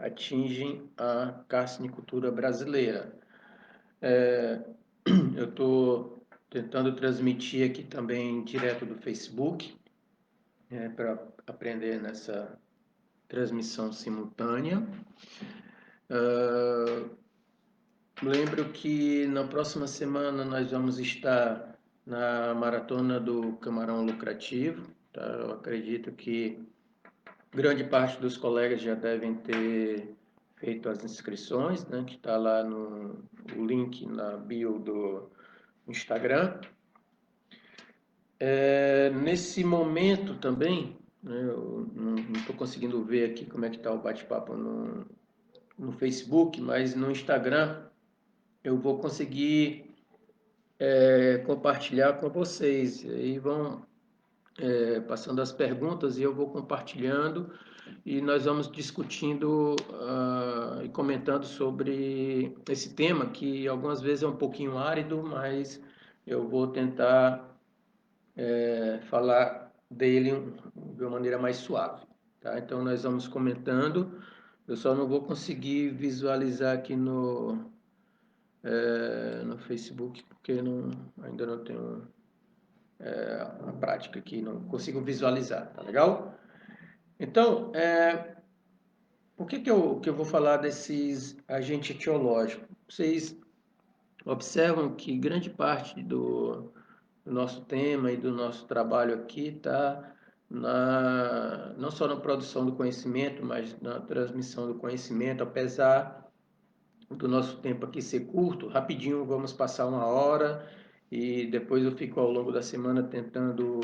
atingem a carcinicultura brasileira. Eu estou tentando transmitir aqui também direto do Facebook, para aprender nessa transmissão simultânea. Lembro que na próxima semana nós vamos estar na Maratona do Camarão Lucrativo. Tá? Eu acredito que grande parte dos colegas já devem ter feito as inscrições, né? Que está lá no o link na bio do Instagram. Nesse momento também, né, eu não estou conseguindo ver aqui como é que está o bate-papo no Facebook, mas no Instagram eu vou conseguir compartilhar com vocês. E aí vão passando as perguntas e eu vou compartilhando e nós vamos discutindo e comentando sobre esse tema que algumas vezes é um pouquinho árido, mas eu vou tentar falar dele de uma maneira mais suave. Tá? Então nós vamos comentando. Eu só não vou conseguir visualizar aqui no Facebook porque ainda não tenho a prática aqui, não consigo visualizar, tá legal? Então, por que eu vou falar desses agentes etiológicos? Vocês observam que grande parte do nosso tema e do nosso trabalho aqui está não só na produção do conhecimento, mas na transmissão do conhecimento, apesar do nosso tempo aqui ser curto, rapidinho vamos passar 1 hora e depois eu fico ao longo da semana tentando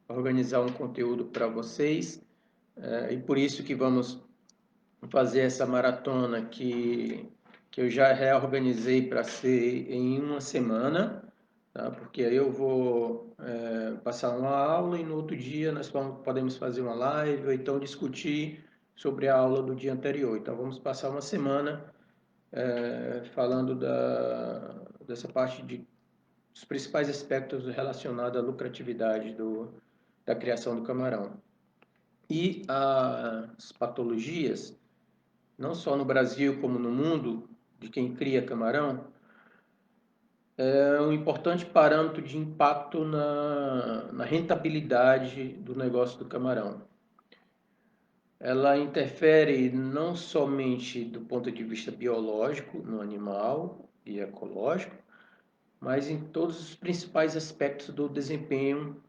organizar um conteúdo para vocês, e por isso que vamos fazer essa maratona que eu já reorganizei para ser em 1 semana, tá? Porque aí eu vou passar uma aula e no outro dia nós podemos fazer uma live ou então discutir sobre a aula do dia anterior. Então vamos passar 1 semana falando dessa parte dos principais aspectos relacionados à lucratividade da criação do camarão. E as patologias, não só no Brasil como no mundo, de quem cria camarão, é um importante parâmetro de impacto na rentabilidade do negócio do camarão. Ela interfere não somente do ponto de vista biológico no animal e ecológico, mas em todos os principais aspectos do desempenho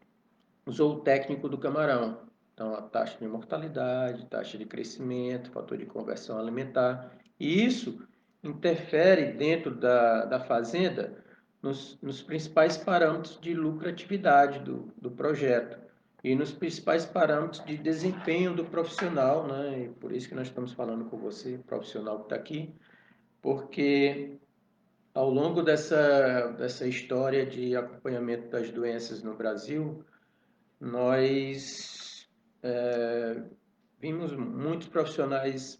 zootécnico do camarão. Então, a taxa de mortalidade, taxa de crescimento, fator de conversão alimentar. E isso interfere dentro da fazenda nos principais parâmetros de lucratividade do projeto e nos principais parâmetros de desempenho do profissional, né? E por isso que nós estamos falando com você, profissional que está aqui, porque ao longo dessa história de acompanhamento das doenças no Brasil, nós vimos muitos profissionais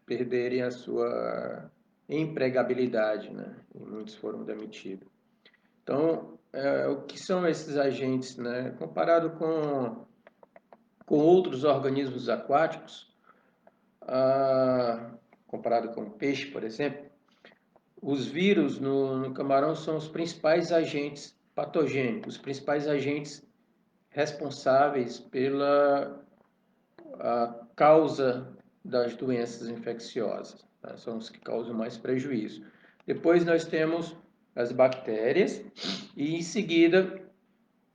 perderem a sua empregabilidade, né? E muitos foram demitidos. Então, o que são esses agentes, né? Comparado com outros organismos aquáticos, comparado com o peixe, por exemplo, os vírus no camarão são os principais agentes patogênicos, os principais agentes responsáveis pela causa das doenças infecciosas. Tá? São os que causam mais prejuízo. Depois nós temos as bactérias e em seguida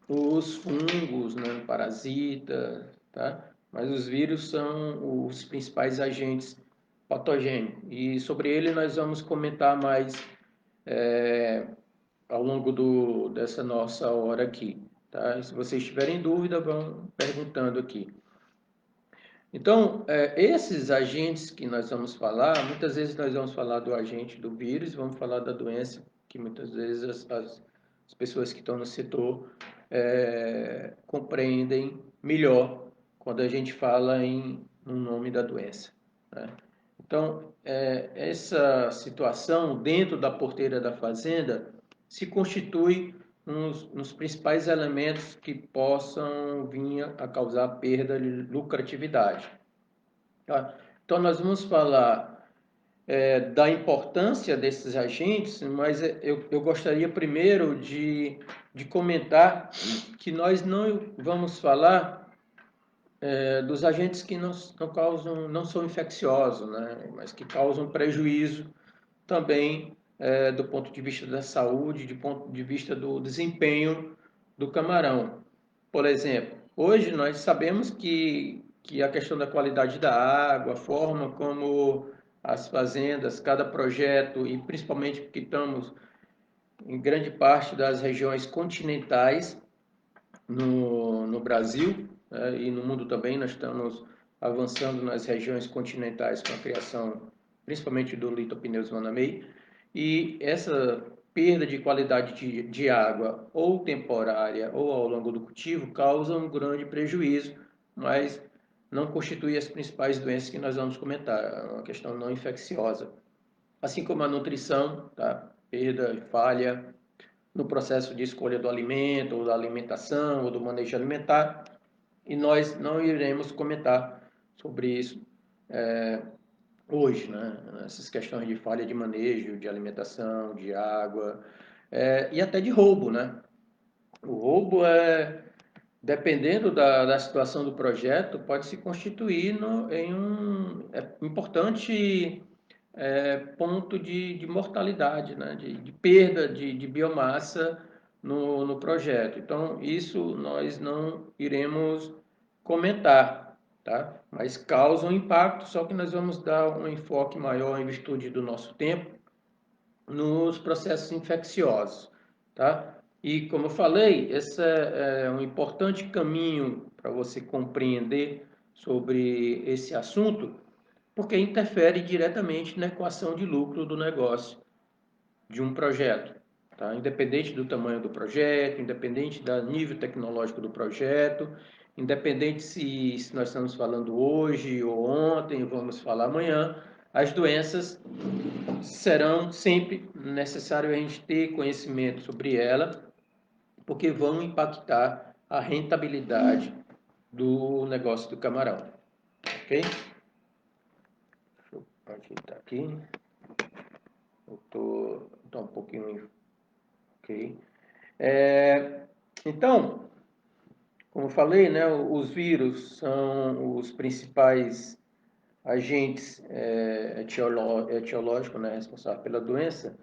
os fungos, né, parasitas, tá? Mas os vírus são os principais agentes patogênicos e sobre ele nós vamos comentar mais ao longo dessa nossa hora aqui, tá? E se vocês tiverem dúvida, vão perguntando aqui. Então, esses agentes que nós vamos falar, muitas vezes nós vamos falar do agente do vírus, vamos falar da doença, que muitas vezes as pessoas que estão no setor compreendem melhor quando a gente fala no nome da doença, né? Então, essa situação dentro da porteira da fazenda se constitui nos principais elementos que possam vir a causar perda de lucratividade. Tá? Então, nós vamos falar da importância desses agentes, mas eu gostaria primeiro de comentar que nós não vamos falar dos agentes que não causam, não são infecciosos, né, mas que causam prejuízo também do ponto de vista da saúde, do ponto de vista do desempenho do camarão. Por exemplo, hoje nós sabemos que a questão da qualidade da água, a forma como as fazendas, cada projeto, e principalmente porque estamos em grande parte das regiões continentais no Brasil, né, e no mundo também, nós estamos avançando nas regiões continentais com a criação, principalmente do litopneus Vanamei, e essa perda de qualidade de água, ou temporária ou ao longo do cultivo, causa um grande prejuízo, mas não constitui as principais doenças que nós vamos comentar, é uma questão não infecciosa. Assim como a nutrição, tá? Perda e falha no processo de escolha do alimento, ou da alimentação, ou do manejo alimentar, e nós não iremos comentar sobre isso hoje, né? Essas questões de falha de manejo, de alimentação, de água, e até de roubo, né? O roubo dependendo da situação do projeto, pode se constituir em um importante ponto de mortalidade, né? de perda de biomassa no projeto. Então, isso nós não iremos comentar, tá? Mas causa um impacto, só que nós vamos dar um enfoque maior em virtude do nosso tempo nos processos infecciosos, tá? E como eu falei, esse é um importante caminho para você compreender sobre esse assunto, porque interfere diretamente na equação de lucro do negócio de um projeto, tá? Independente do tamanho do projeto, independente do nível tecnológico do projeto, independente se nós estamos falando hoje ou ontem, vamos falar amanhã, as doenças serão sempre necessário a gente ter conhecimento sobre ela, porque vão impactar a rentabilidade do negócio do camarão, ok? Deixa eu ajeitar aqui. Eu tô um pouquinho, ok? Então, como eu falei, né, os vírus são os principais agentes etiológicos, né, responsáveis pela doença.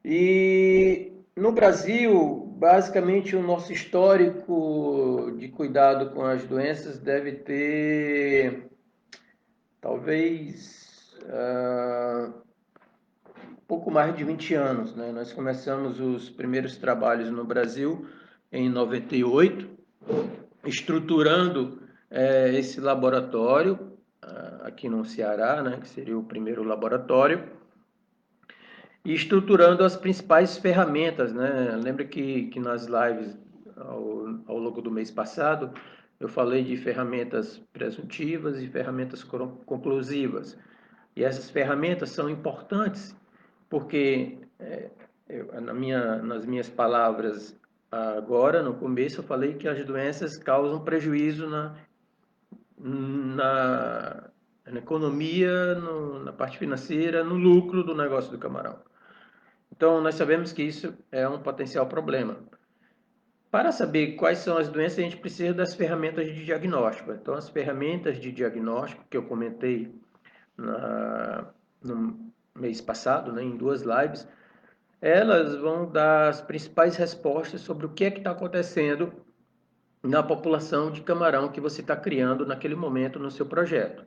E no Brasil, basicamente, o nosso histórico de cuidado com as doenças deve ter, talvez, pouco mais de 20 anos, né? Nós começamos os primeiros trabalhos no Brasil em 98, estruturando esse laboratório aqui no Ceará, né? Que seria o primeiro laboratório, e estruturando as principais ferramentas, né? Lembra que nas lives ao longo do mês passado eu falei de ferramentas presuntivas e ferramentas conclusivas. E essas ferramentas são importantes porque, nas minhas palavras agora, no começo, eu falei que as doenças causam prejuízo na, na economia, na parte financeira, no lucro do negócio do camarão. Então, nós sabemos que isso é um potencial problema. Para saber quais são as doenças, a gente precisa das ferramentas de diagnóstico. Então, as ferramentas de diagnóstico que eu comentei no mês passado, né, em 2 lives, elas vão dar as principais respostas sobre o que é que está acontecendo na população de camarão que você está criando naquele momento no seu projeto,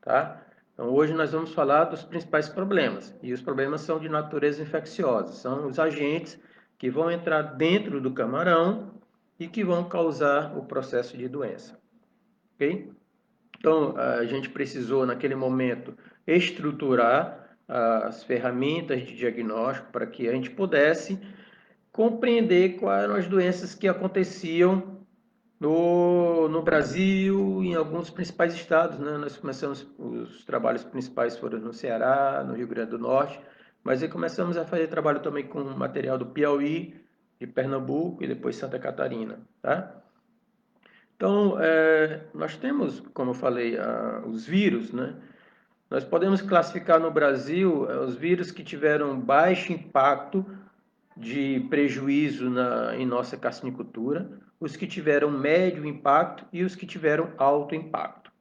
tá? Então, hoje nós vamos falar dos principais problemas, e os problemas são de natureza infecciosa, são os agentes que vão entrar dentro do camarão e que vão causar o processo de doença, ok? Então, a gente precisou, naquele momento, estruturar as ferramentas de diagnóstico para que a gente pudesse compreender quais eram as doenças que aconteciam no Brasil e em alguns principais estados, né? Nós começamos, os trabalhos principais foram no Ceará, no Rio Grande do Norte, mas aí começamos a fazer trabalho também com material do Piauí, de Pernambuco e depois Santa Catarina, tá? Então, nós temos, como eu falei, os vírus, né? Nós podemos classificar no Brasil os vírus que tiveram baixo impacto de prejuízo em nossa carcinicultura, os que tiveram médio impacto e os que tiveram alto impacto.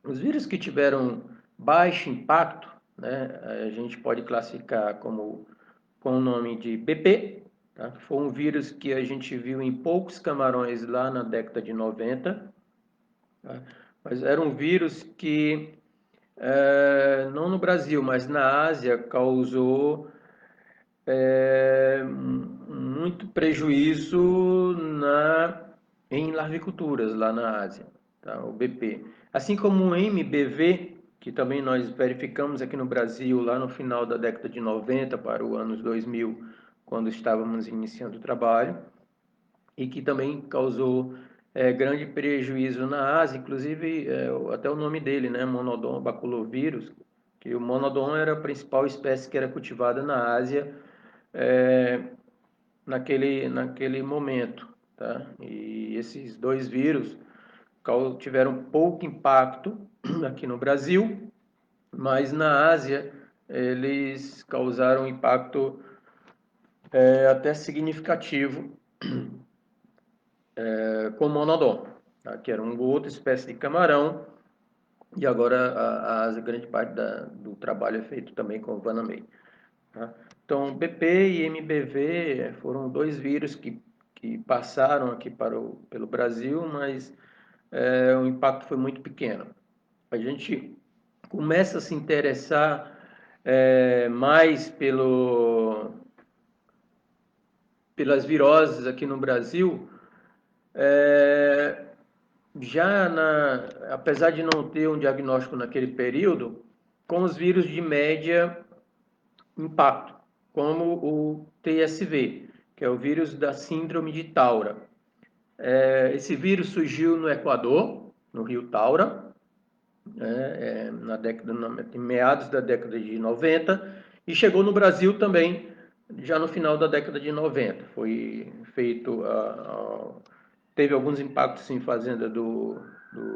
Os vírus que tiveram baixo impacto, né, a gente pode classificar com o nome de BP, tá? Foi um vírus que a gente viu em poucos camarões lá na década de 90, tá? Mas era um vírus que, não no Brasil, mas na Ásia, causou muito prejuízo em larviculturas lá na Ásia, tá? O BP. Assim como o MBV, que também nós verificamos aqui no Brasil lá no final da década de 90 para os anos 2000, quando estávamos iniciando o trabalho, e que também causou grande prejuízo na Ásia, inclusive até o nome dele, né, Monodon baculovírus, que o Monodon era a principal espécie que era cultivada na Ásia é, naquele momento. Tá? E esses dois vírus tiveram pouco impacto aqui no Brasil, mas na Ásia eles causaram impacto até significativo com o monodon, tá? Que era uma outra espécie de camarão, e agora a grande parte do trabalho é feito também com o Vanamei. Tá? Então, BP e MBV foram dois vírus que passaram aqui pelo Brasil, mas o impacto foi muito pequeno. A gente começa a se interessar mais pelas viroses aqui no Brasil, é, apesar de não ter um diagnóstico naquele período, com os vírus de média impacto, como o TSV, que é o vírus da síndrome de Taura. Esse vírus surgiu no Equador, no rio Taura, em meados da década de 90, e chegou no Brasil também já no final da década de 90. Foi feito, teve alguns impactos em fazenda do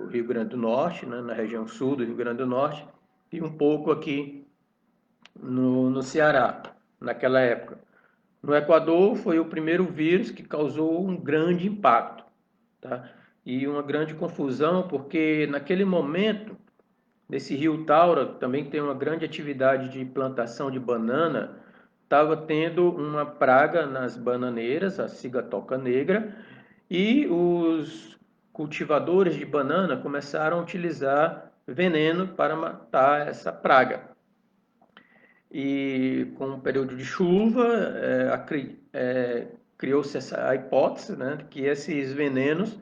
Rio Grande do Norte, né, na região sul do Rio Grande do Norte, e um pouco aqui no Ceará, naquela época. No Equador foi o primeiro vírus que causou um grande impacto, tá? E uma grande confusão, porque naquele momento, nesse rio Taura, também tem uma grande atividade de plantação de banana, estava tendo uma praga nas bananeiras, a cigatoca negra, e os cultivadores de banana começaram a utilizar veneno para matar essa praga. E com o período de chuva, criou-se essa hipótese, né, que esses venenos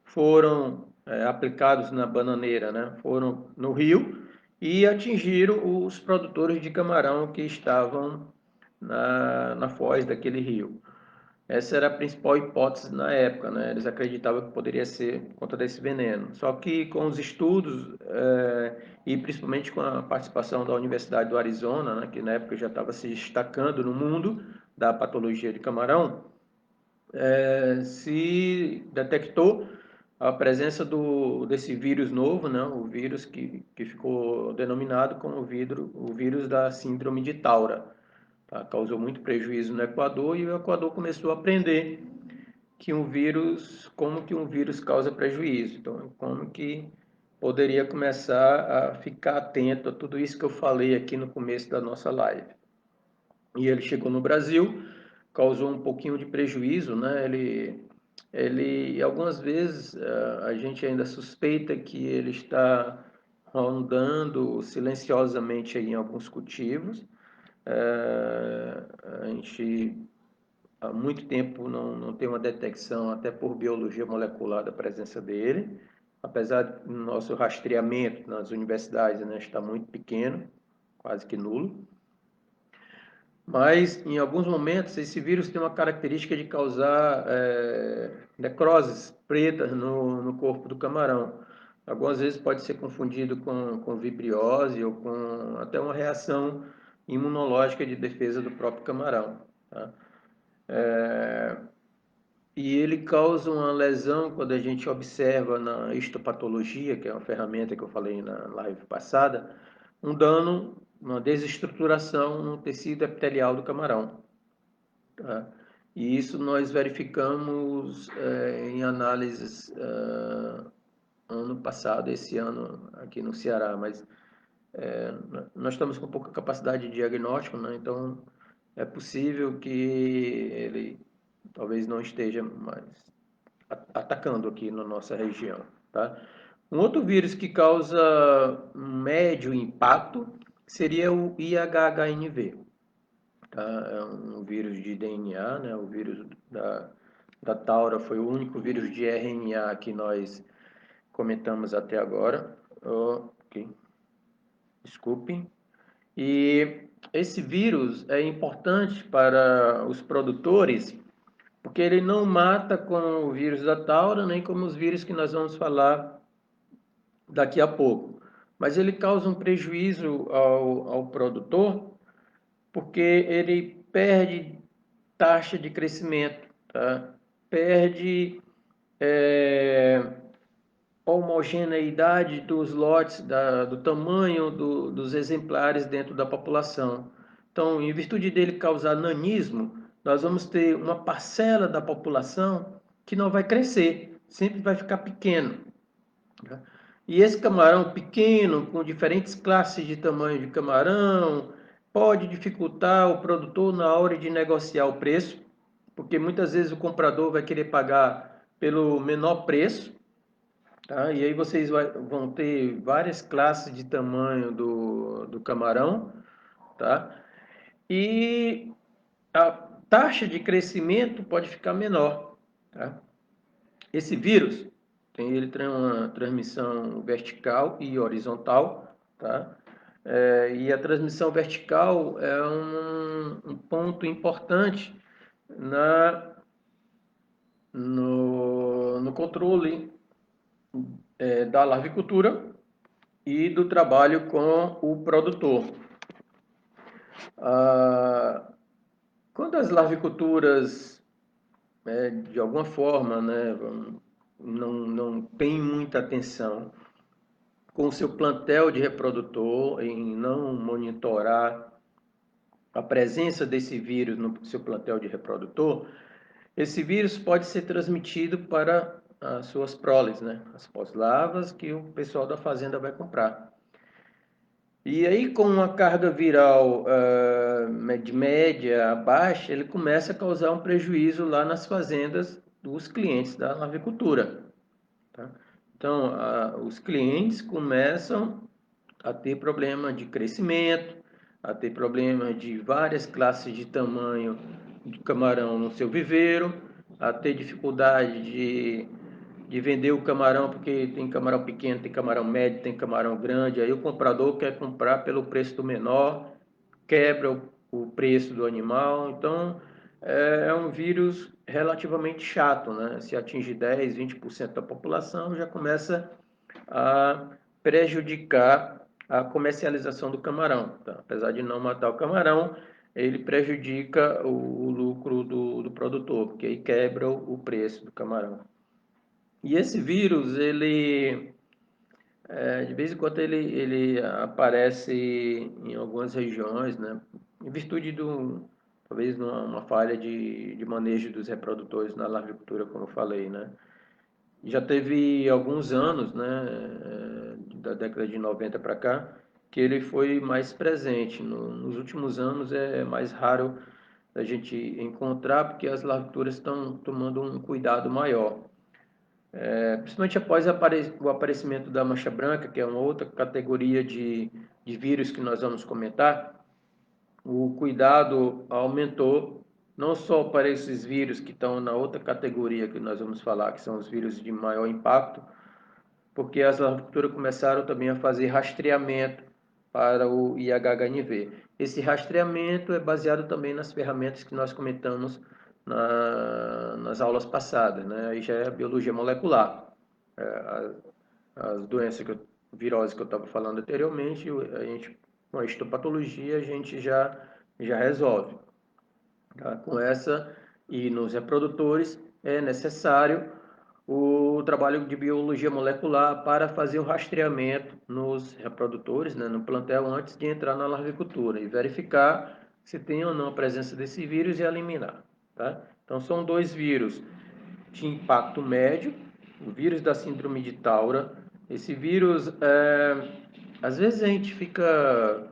foram aplicados na bananeira, né, foram no rio e atingiram os produtores de camarão que estavam na foz daquele rio. Essa era a principal hipótese na época, né? Eles acreditavam que poderia ser por conta desse veneno. Só que com os estudos e principalmente com a participação da Universidade do Arizona, né, que na época já estava se destacando no mundo da patologia de camarão, se detectou a presença desse vírus novo, né, o vírus que ficou denominado como o vírus da síndrome de Taura. Tá? Causou muito prejuízo no Equador e o Equador começou a aprender como que um vírus causa prejuízo. Então, como que poderia começar a ficar atento a tudo isso que eu falei aqui no começo da nossa live. E ele chegou no Brasil, causou um pouquinho de prejuízo, né? Algumas vezes a gente ainda suspeita que ele está rondando silenciosamente aí em alguns cultivos. A gente há muito tempo não tem uma detecção, até por biologia molecular, da presença dele, apesar do nosso rastreamento nas universidades, né, está muito pequeno, quase que nulo. Mas, em alguns momentos, esse vírus tem uma característica de causar necroses pretas no corpo do camarão. Algumas vezes pode ser confundido com vibriose ou com até uma reação imunológica de defesa do próprio camarão. Tá? E ele causa uma lesão quando a gente observa na histopatologia, que é uma ferramenta que eu falei na live passada, um dano, uma desestruturação no tecido epitelial do camarão. Tá? E isso nós verificamos em análises ano passado, esse ano aqui no Ceará, mas nós estamos com pouca capacidade de diagnóstico, né? Então é possível que ele talvez não esteja mais atacando aqui na nossa região, tá? Um outro vírus que causa um médio impacto seria o IHHNV, tá? É um vírus de DNA, né? O vírus da taura foi o único vírus de RNA que nós comentamos até agora. Ok, desculpe. E esse vírus é importante para os produtores porque ele não mata com o vírus da taura, nem como os vírus que nós vamos falar daqui a pouco. Mas ele causa um prejuízo ao produtor, porque ele perde taxa de crescimento, tá? Perde homogeneidade dos lotes, do tamanho dos exemplares dentro da população. Então, em virtude dele causar nanismo, nós vamos ter uma parcela da população que não vai crescer, sempre vai ficar pequeno. Tá? E esse camarão pequeno, com diferentes classes de tamanho de camarão, pode dificultar o produtor na hora de negociar o preço, porque muitas vezes o comprador vai querer pagar pelo menor preço, tá? E aí vocês vão ter várias classes de tamanho do camarão, tá? E a taxa de crescimento pode ficar menor, tá? Esse vírus ele tem uma transmissão vertical e horizontal, tá? E a transmissão vertical é um ponto importante no controle da larvicultura e do trabalho com o produtor. Quando as larviculturas, de alguma forma, né, não tem muita atenção com o seu plantel de reprodutor, em não monitorar a presença desse vírus no seu plantel de reprodutor, esse vírus pode ser transmitido para as suas proles, né? As pós-larvas que o pessoal da fazenda vai comprar. E aí, com uma carga viral de média a baixa, ele começa a causar um prejuízo lá nas fazendas dos clientes da avicultura. Tá? Então, os clientes começam a ter problema de crescimento, a ter problema de várias classes de tamanho de camarão no seu viveiro, a ter dificuldade de vender o camarão, porque tem camarão pequeno, tem camarão médio, tem camarão grande, aí o comprador quer comprar pelo preço do menor, quebra o preço do animal, então é um vírus relativamente chato, né? Se atinge 10, 20% da população, já começa a prejudicar a comercialização do camarão. Tá? Apesar de não matar o camarão, ele prejudica o lucro do produtor, porque aí quebra o preço do camarão. E esse vírus, ele, de vez em quando, ele aparece em algumas regiões, né? Em virtude talvez uma falha de manejo dos reprodutores na larvicultura, como eu falei, né? Já teve alguns anos, né, da década de 90 para cá, que ele foi mais presente. Nos últimos anos é mais raro a gente encontrar, porque as larvituras estão tomando um cuidado maior. Principalmente após o aparecimento da mancha branca, que é uma outra categoria de vírus que nós vamos comentar, o cuidado aumentou, não só para esses vírus que estão na outra categoria que nós vamos falar, que são os vírus de maior impacto, porque as larviculturas começaram também a fazer rastreamento para o IHHNV. Esse rastreamento é baseado também nas ferramentas que nós comentamos nas aulas passadas, né? Aí já é a biologia molecular. As doenças, viroses que eu estava falando anteriormente, a gente, com a histopatologia, a gente já resolve. Tá? Com essa e nos reprodutores é necessário o trabalho de biologia molecular para fazer o rastreamento nos reprodutores, né, no plantel, antes de entrar na larvicultura e verificar se tem ou não a presença desse vírus e eliminar. Tá? Então, são dois vírus de impacto médio, o vírus da síndrome de Taura. Esse vírus, às vezes a gente fica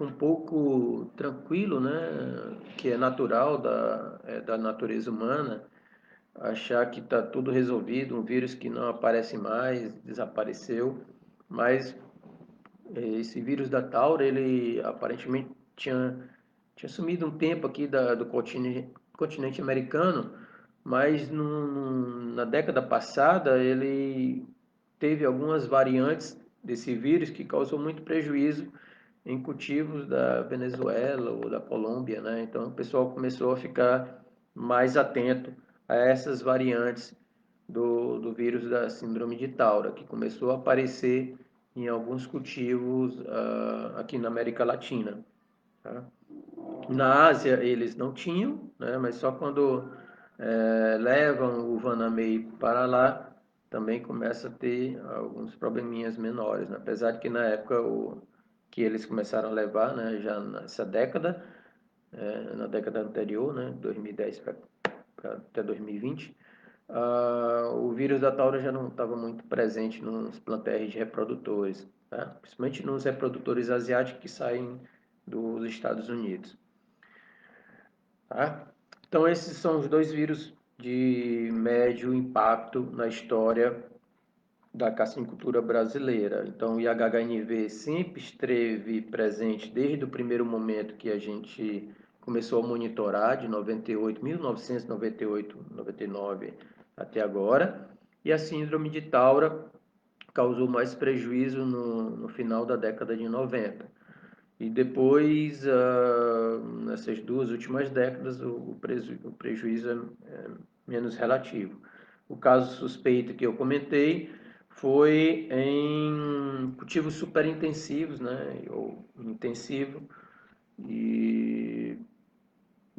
um pouco tranquilo, né, que é natural da natureza humana, achar que está tudo resolvido, um vírus que não aparece mais, desapareceu, mas esse vírus da Taura, ele aparentemente tinha sumido um tempo aqui do continente americano, mas na década passada ele teve algumas variantes desse vírus que causou muito prejuízo em cultivos da Venezuela ou da Colômbia, né? Então o pessoal começou a ficar mais atento a essas variantes do vírus da síndrome de Taura, que começou a aparecer em alguns cultivos aqui na América Latina. Tá? Na Ásia eles não tinham, né? Mas só quando levam o Vanamei para lá, também começa a ter alguns probleminhas menores, né? Apesar de que na época que eles começaram a levar, né, já nessa década, na década anterior, né, 2010 até 2020, o vírus da Taura já não estava muito presente nos plantéis de reprodutores, tá? Principalmente nos reprodutores asiáticos que saem dos Estados Unidos. Tá? Então, esses são os dois vírus de médio impacto na história da cassinicultura brasileira. Então, o IHHNV sempre esteve presente desde o primeiro momento que a gente começou a monitorar, de 98, 1998, 99 até agora. E a síndrome de Taura causou mais prejuízo no final da década de 90. E depois, nessas duas últimas décadas, o prejuízo é menos relativo. O caso suspeito que eu comentei foi em cultivos superintensivos, né, ou intensivo, e,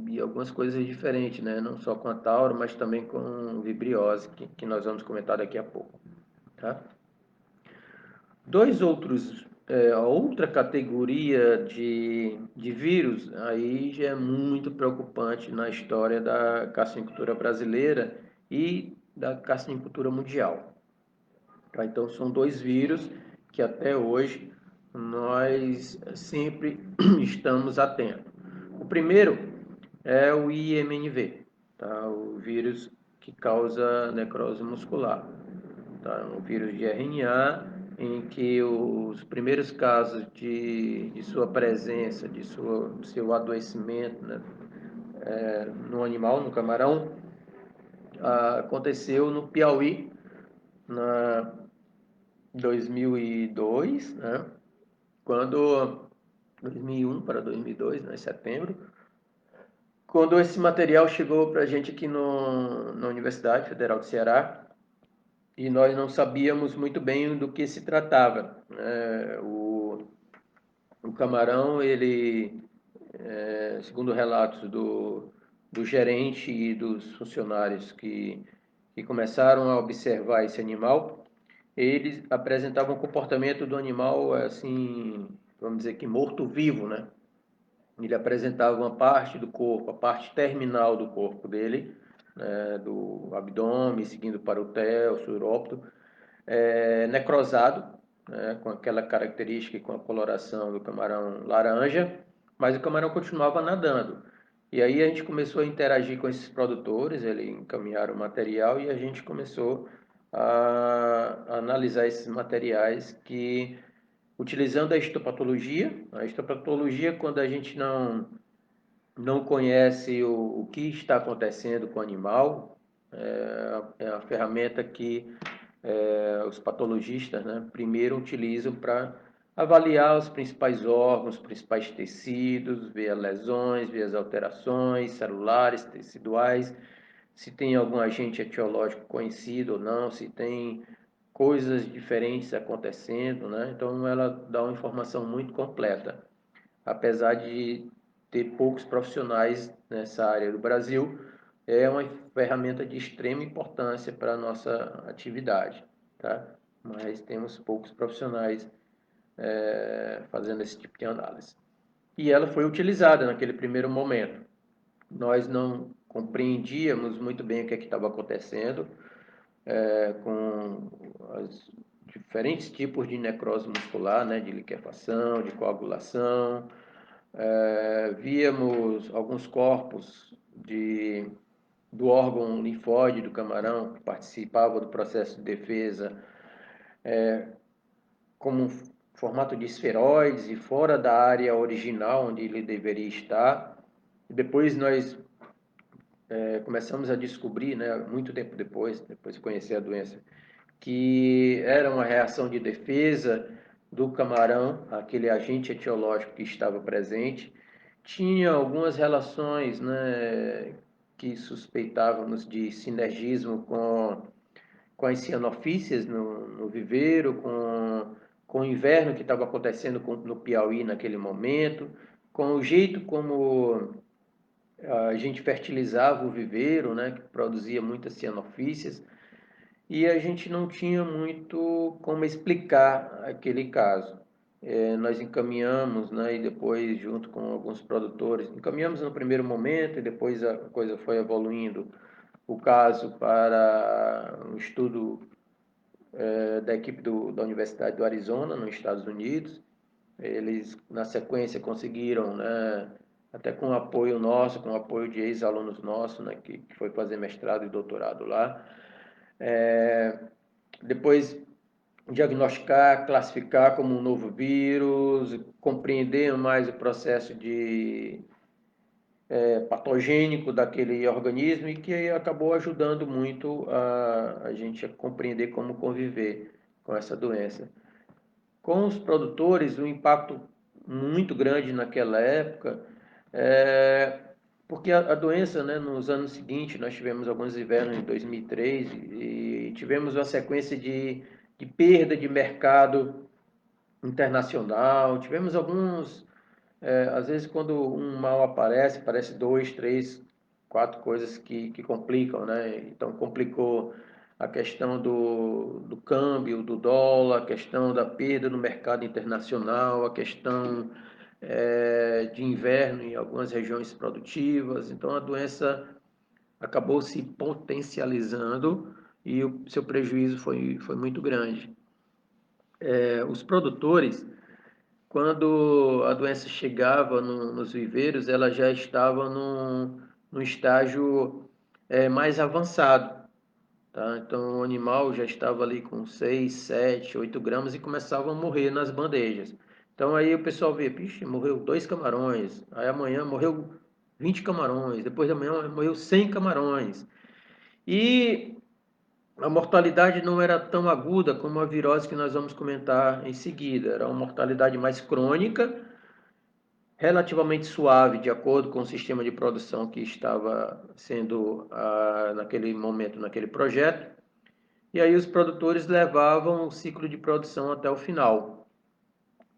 e algumas coisas diferentes, né, não só com a tauro, mas também com vibriose, que nós vamos comentar daqui a pouco. Tá? Dois outros, a outra categoria de vírus, aí já é muito preocupante na história da cassinicultura brasileira e da cassinicultura mundial. Tá? Então, são dois vírus que até hoje nós sempre estamos atentos. O primeiro é o IMNV, tá? O vírus que causa necrose muscular. Tá? Um vírus de RNA em que os primeiros casos de sua presença, do seu adoecimento, né, no animal, no camarão, aconteceu no Piauí, na 2002, né, quando 2001 para 2002, né, em setembro, quando esse material chegou para a gente aqui na Universidade Federal do Ceará, e nós não sabíamos muito bem do que se tratava. O camarão, ele, segundo relatos do gerente e dos funcionários que começaram a observar esse animal, eles apresentavam um comportamento do animal, assim, vamos dizer que morto-vivo, né? Ele apresentava uma parte do corpo, a parte terminal do corpo dele, né, do abdômen, seguindo para o tel, surópito, necrosado, né, com aquela característica e com a coloração do camarão laranja, mas o camarão continuava nadando. E aí a gente começou a interagir com esses produtores, eles encaminharam o material e a gente começou a analisar esses materiais que, utilizando a histopatologia quando a gente não conhece o que está acontecendo com o animal, é a ferramenta que os patologistas, né, primeiro utilizam para avaliar os principais órgãos, os principais tecidos, ver as lesões, ver as alterações celulares, teciduais, se tem algum agente etiológico conhecido ou não, se tem coisas diferentes acontecendo, né? Então ela dá uma informação muito completa, apesar de ter poucos profissionais nessa área do Brasil. é uma ferramenta de extrema importância para a nossa atividade, tá? Mas temos poucos profissionais fazendo esse tipo de análise. E ela foi utilizada naquele primeiro momento. Nós não compreendíamos muito bem o que estava acontecendo com os diferentes tipos de necrose muscular, né, de liquefação, de coagulação. Víamos alguns corpos do órgão linfóide do camarão que participavam do processo de defesa como um formato de esferoides e fora da área original onde ele deveria estar. Depois nós começamos a descobrir, né, muito tempo depois de conhecer a doença, que era uma reação de defesa do camarão, aquele agente etiológico que estava presente. Tinha algumas relações, né, que suspeitávamos de sinergismo com as cianofícias no viveiro, com o inverno que estava acontecendo no Piauí naquele momento, com o jeito como a gente fertilizava o viveiro, né, que produzia muitas cianofícias, e a gente não tinha muito como explicar aquele caso. Nós encaminhamos, né, e depois, junto com alguns produtores, encaminhamos no primeiro momento e depois a coisa foi evoluindo o caso para um estudo da equipe da Universidade do Arizona, nos Estados Unidos. Eles, na sequência, conseguiram, né, até com apoio nosso, com apoio de ex-alunos nossos, né, que foi fazer mestrado e doutorado lá, depois diagnosticar, classificar como um novo vírus, compreender mais o processo de patogênico daquele organismo e que acabou ajudando muito a gente a compreender como conviver com essa doença. Com os produtores, um impacto muito grande naquela época, porque a doença, né, nos anos seguintes, nós tivemos alguns invernos em 2003 e tivemos uma sequência de perda de mercado internacional, tivemos alguns às vezes, quando um mal aparece, parece dois, três, quatro coisas que complicam, né? Então, complicou a questão do câmbio, do dólar, a questão da perda no mercado internacional, a questão de inverno em algumas regiões produtivas. Então, a doença acabou se potencializando e o seu prejuízo foi muito grande. Os produtores quando a doença chegava nos viveiros, ela já estava num estágio mais avançado. Tá? Então, o animal já estava ali com 6, 7, 8 gramas e começava a morrer nas bandejas. Então, aí o pessoal vê, pixe, morreu 2 camarões, aí amanhã morreu 20 camarões, depois da manhã morreu 100 camarões. E a mortalidade não era tão aguda como a virose que nós vamos comentar em seguida. Era uma mortalidade mais crônica, relativamente suave, de acordo com o sistema de produção que estava sendo naquele momento, naquele projeto. E aí os produtores levavam o ciclo de produção até o final.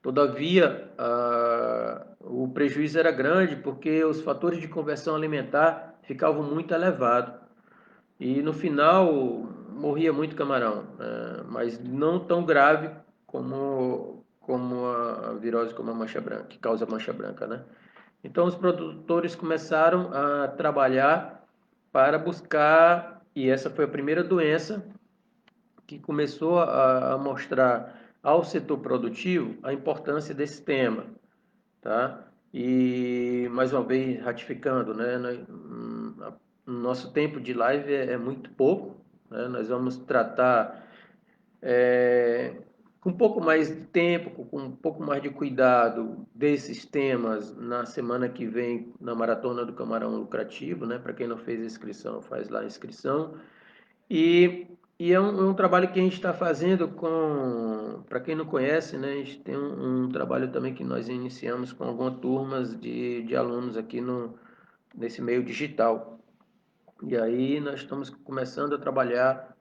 Todavia, o prejuízo era grande porque os fatores de conversão alimentar ficavam muito elevados. E no final morria muito camarão, mas não tão grave como a virose, como a mancha branca, que causa mancha branca, né? Então os produtores começaram a trabalhar para buscar, e essa foi a primeira doença que começou a mostrar ao setor produtivo a importância desse tema, tá? E mais uma vez ratificando, né? Nosso tempo de live é muito pouco, né? Nós vamos tratar com um pouco mais de tempo, com um pouco mais de cuidado desses temas na semana que vem na Maratona do Camarão Lucrativo, né? Para quem não fez a inscrição, faz lá a inscrição. E é um trabalho que a gente está fazendo para quem não conhece, né? A gente tem um trabalho também que nós iniciamos com algumas turmas de alunos aqui nesse meio digital. E aí nós estamos começando a trabalhar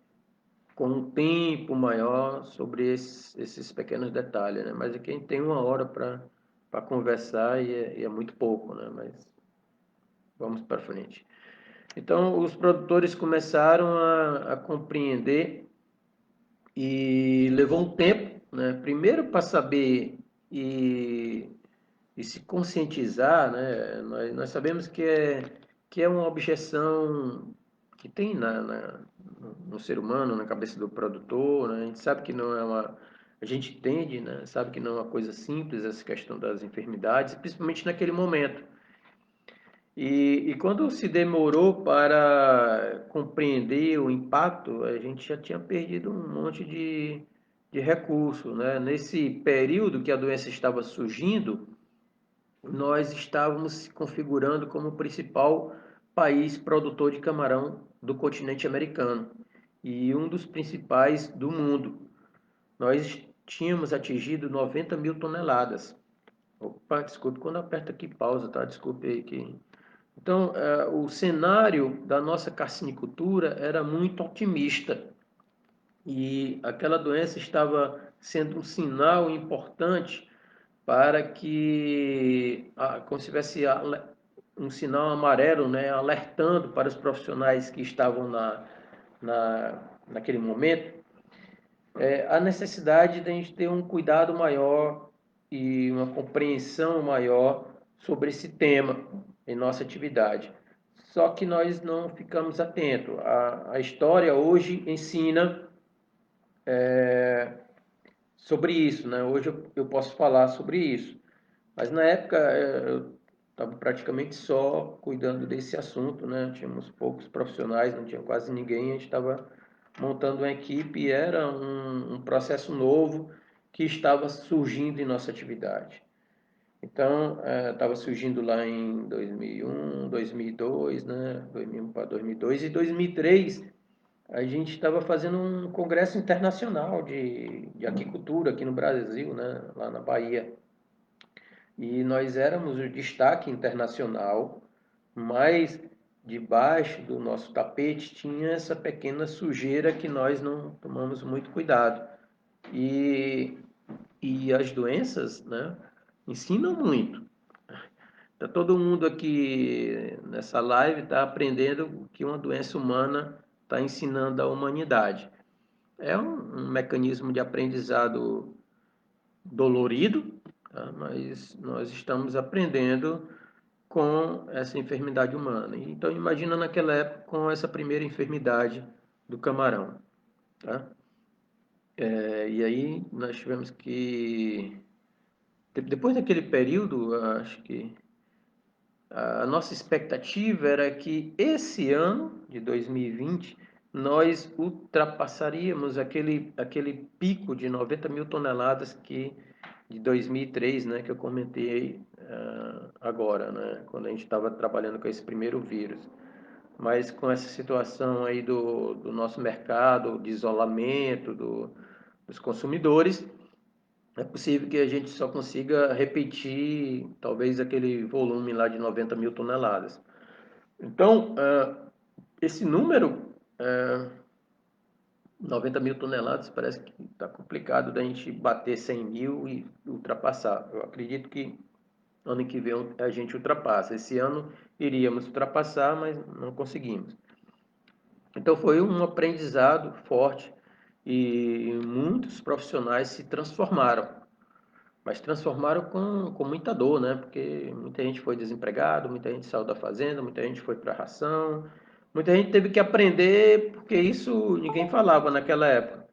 com um tempo maior sobre esses pequenos detalhes, né? Mas aqui a gente tem uma hora para conversar e é muito pouco, né? Mas vamos para frente. Então, os produtores começaram a compreender e levou um tempo, né? Primeiro para saber e, e se conscientizar, né? Nós sabemos que é uma objeção que tem no ser humano, na cabeça do produtor, né? A gente sabe que não é uma. A gente entende, né? Sabe que não é uma coisa simples essa questão das enfermidades, principalmente naquele momento. E quando se demorou para compreender o impacto, a gente já tinha perdido um monte de recursos, né? Nesse período que a doença estava surgindo, nós estávamos se configurando como o principal país produtor de camarão do continente americano e um dos principais do mundo. Nós tínhamos atingido 90 mil toneladas. Opa, desculpe quando aperta aqui pausa, tá? Desculpe aí que então, o cenário da nossa carcinicultura era muito otimista e aquela doença estava sendo um sinal importante para que, como se tivesse um sinal amarelo, né, alertando para os profissionais que estavam naquele momento, a necessidade de a gente ter um cuidado maior e uma compreensão maior sobre esse tema em nossa atividade. Só que nós não ficamos atentos. A história hoje ensina sobre isso, né? Hoje eu posso falar sobre isso. Mas na época eu estava praticamente só cuidando desse assunto, né? Tínhamos poucos profissionais, não tinha quase ninguém, a gente estava montando uma equipe e era um processo novo que estava surgindo em nossa atividade. Então, estava surgindo lá em 2001, 2002, né? 2001 para 2002 e 2003 a gente estava fazendo um congresso internacional de aquicultura aqui no Brasil, né? Lá na Bahia. E nós éramos o destaque internacional, mas debaixo do nosso tapete tinha essa pequena sujeira que nós não tomamos muito cuidado. E, e as doenças, né, ensinam muito. Tá todo mundo aqui nessa live está aprendendo o que uma doença humana está ensinando à humanidade. É um mecanismo de aprendizado dolorido, tá? Mas nós estamos aprendendo com essa enfermidade humana. Então, imagina naquela época com essa primeira enfermidade do camarão. Tá? E aí nós tivemos que. Depois daquele período, acho que a nossa expectativa era que esse ano de 2020 nós ultrapassaríamos aquele pico de 90 mil toneladas de 2003, né, que eu comentei agora, né, quando a gente estava trabalhando com esse primeiro vírus. Mas com essa situação aí do nosso mercado, de isolamento dos consumidores, é possível que a gente só consiga repetir talvez aquele volume lá de 90 mil toneladas. Então, esse número, 90 mil toneladas, parece que está complicado da gente bater 100 mil e ultrapassar. Eu acredito que ano que vem a gente ultrapassa. Esse ano iríamos ultrapassar, mas não conseguimos. Então foi um aprendizado forte e muitos profissionais se transformaram, mas transformaram com muita dor, né? Porque muita gente foi desempregado, muita gente saiu da fazenda, muita gente foi para a ração, muita gente teve que aprender porque isso ninguém falava naquela época.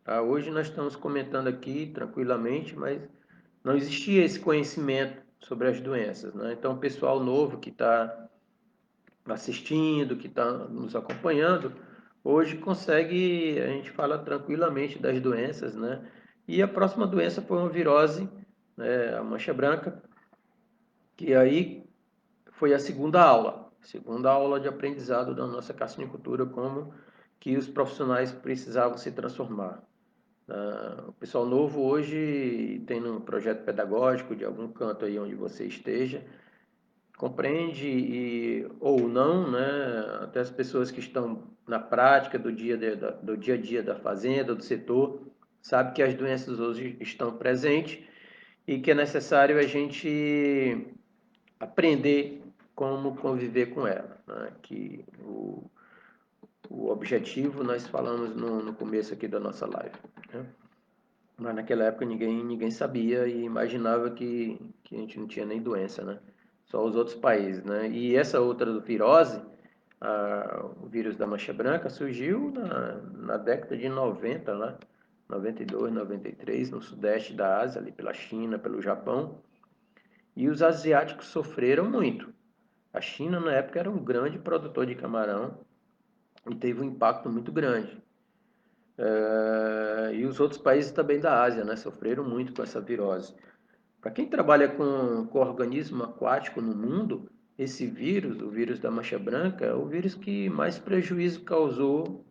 Tá? Hoje nós estamos comentando aqui tranquilamente, mas não existia esse conhecimento sobre as doenças, né? Então o pessoal novo que está assistindo, que está nos acompanhando, hoje consegue, a gente fala tranquilamente das doenças, né? E a próxima doença foi uma virose, né, a mancha branca, que aí foi a segunda aula de aprendizado da nossa carcinicultura, como que os profissionais precisavam se transformar. O pessoal novo hoje tem um projeto pedagógico de algum canto aí onde você esteja, compreende ou não, né? Até as pessoas que estão na prática do dia a dia da fazenda, do setor, sabe que as doenças hoje estão presentes e que é necessário a gente aprender como conviver com ela, né? Que o objetivo nós falamos no começo aqui da nossa live, né? Mas naquela época ninguém sabia e imaginava que a gente não tinha nem doença, né? Só os outros países, né? E essa outra virose, o vírus da mancha branca, surgiu na década de 90, lá, 92, 93, no sudeste da Ásia, ali pela China, pelo Japão. E os asiáticos sofreram muito. A China, na época, era um grande produtor de camarão e teve um impacto muito grande. E os outros países também da Ásia, né, sofreram muito com essa virose. Para quem trabalha com organismo aquático no mundo, esse vírus, o vírus da mancha branca, é o vírus que mais prejuízo causou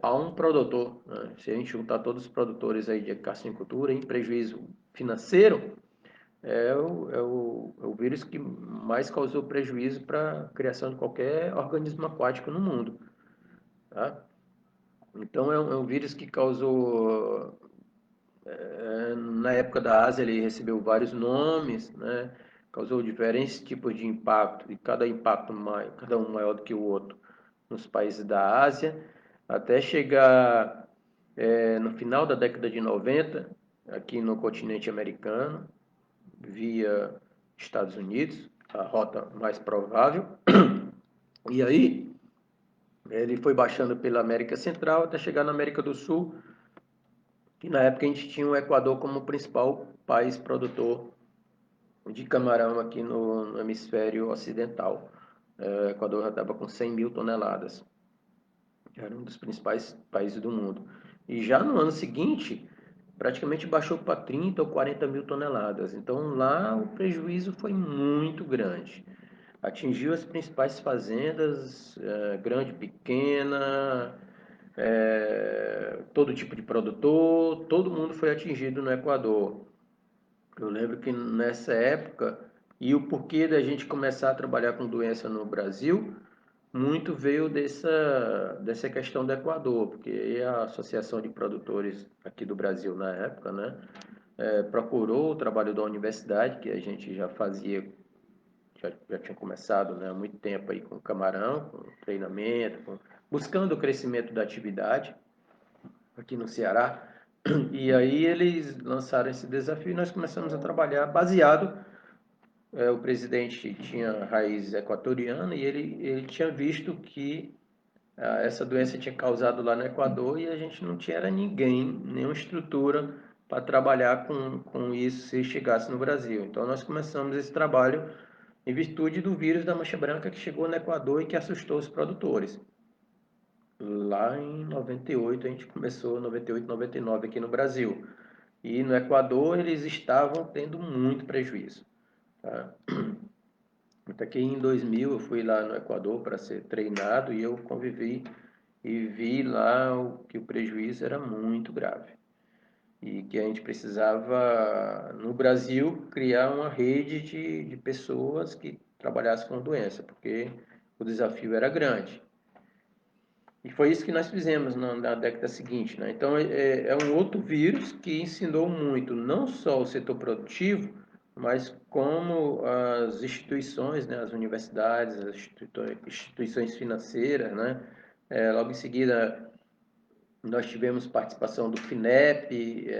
a um produtor, né? Se a gente juntar todos os produtores aí de cassinicultura em prejuízo financeiro, é o vírus que mais causou prejuízo para a criação de qualquer organismo aquático no mundo. Tá? Então é um vírus que causou, na época da Ásia ele recebeu vários nomes, né? Causou diferentes tipos de impacto, e cada impacto cada um maior do que o outro nos países da Ásia, até chegar no final da década de 90, aqui no continente americano, via Estados Unidos, a rota mais provável. E aí ele foi baixando pela América Central até chegar na América do Sul, que na época a gente tinha o Equador como principal país produtor de camarão aqui no hemisfério ocidental. O Equador já estava com 100 mil toneladas. Era um dos principais países do mundo. E já no ano seguinte, praticamente baixou para 30 ou 40 mil toneladas. Então lá o prejuízo foi muito grande. Atingiu as principais fazendas, grande, pequena, todo tipo de produtor, todo mundo foi atingido no Equador. Eu lembro que nessa época, e o porquê da gente começar a trabalhar com doença no Brasil, muito veio dessa questão do Equador, porque a Associação de Produtores aqui do Brasil na época, né, procurou o trabalho da universidade, que a gente já fazia, já tinha começado, né, há muito tempo aí com camarão, com treinamento, buscando o crescimento da atividade aqui no Ceará. E aí eles lançaram esse desafio e nós começamos a trabalhar baseado. O presidente tinha raiz equatoriana e ele tinha visto que essa doença tinha causado lá no Equador e a gente não tinha ninguém, nenhuma estrutura para trabalhar com isso se chegasse no Brasil. Então nós começamos esse trabalho em virtude do vírus da mancha branca que chegou no Equador e que assustou os produtores. Lá em 98 a gente começou, 98, 99 aqui no Brasil. E no Equador eles estavam tendo muito prejuízo. Tá? Até que em 2000 eu fui lá no Equador para ser treinado e eu convivi e vi lá que o prejuízo era muito grave. E que a gente precisava, no Brasil, criar uma rede de pessoas que trabalhassem com doença, porque o desafio era grande. E foi isso que nós fizemos na década seguinte, né? Então é um outro vírus que ensinou muito, não só o setor produtivo, mas como as instituições, né? As universidades, as instituições financeiras, né? Logo em seguida nós tivemos participação do FINEP,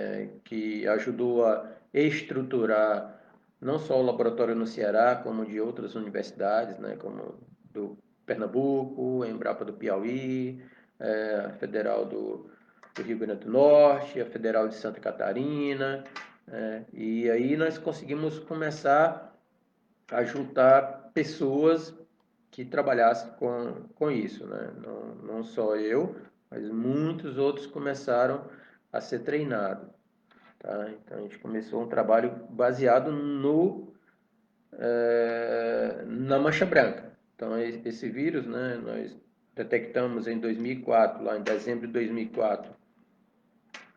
que ajudou a estruturar não só o laboratório no Ceará, como de outras universidades, né, como do Pernambuco, a Embrapa do Piauí, a Federal do Rio Grande do Norte, a Federal de Santa Catarina. E aí nós conseguimos começar a juntar pessoas que trabalhassem com isso, né? Não só eu, mas muitos outros começaram a ser treinados. Tá? Então a gente começou um trabalho baseado na mancha branca. Então esse vírus, né, nós detectamos em 2004, lá em dezembro de 2004,